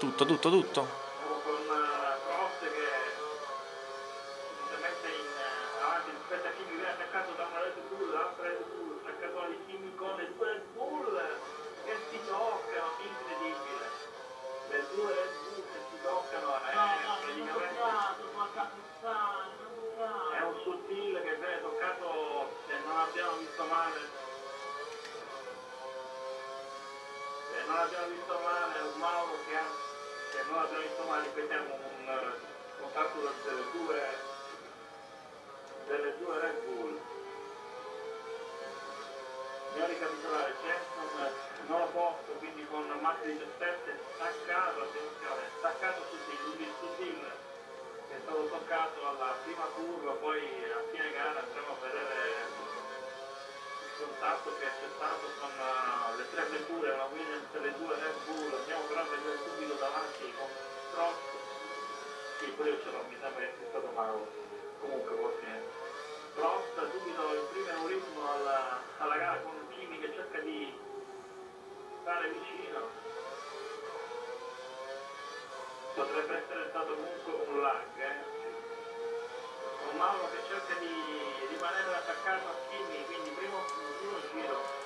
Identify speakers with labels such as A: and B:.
A: Tutto, tutto, tutto.
B: Siamo con Prost che si mette avanti rispetto a Kimi, viene attaccato da una Red Bull, l'altra Red Bull, attaccato di Kimi con le due Red Bull che si toccano, incredibile. Le due Red Bull che si toccano, praticamente è un sottile che viene toccato, se non abbiamo visto male. Non abbiamo visto male, un Mauro che ha, se non abbiamo visto male, ripetiamo un contatto delle due Red Bull. Andiamo a ricapitolare, Jenson nono posto, quindi con Max 17 staccato, attenzione, staccato su Dil, che è stato toccato alla prima curva, poi a fine gara andremo a vedere contatto che c'è stato con le tre vetture, una Williams e le due Red Bull. Andiamo però a vedere subito davanti con Prost, sì, pure io ce l'ho, mi sembra che sia stato Mauro, comunque forse Prost subito imprime un ritmo alla gara con Kimi che cerca di stare vicino, potrebbe essere stato comunque un lag, con Mauro che cerca di rimanere attaccato a Kimi, quindi primo giro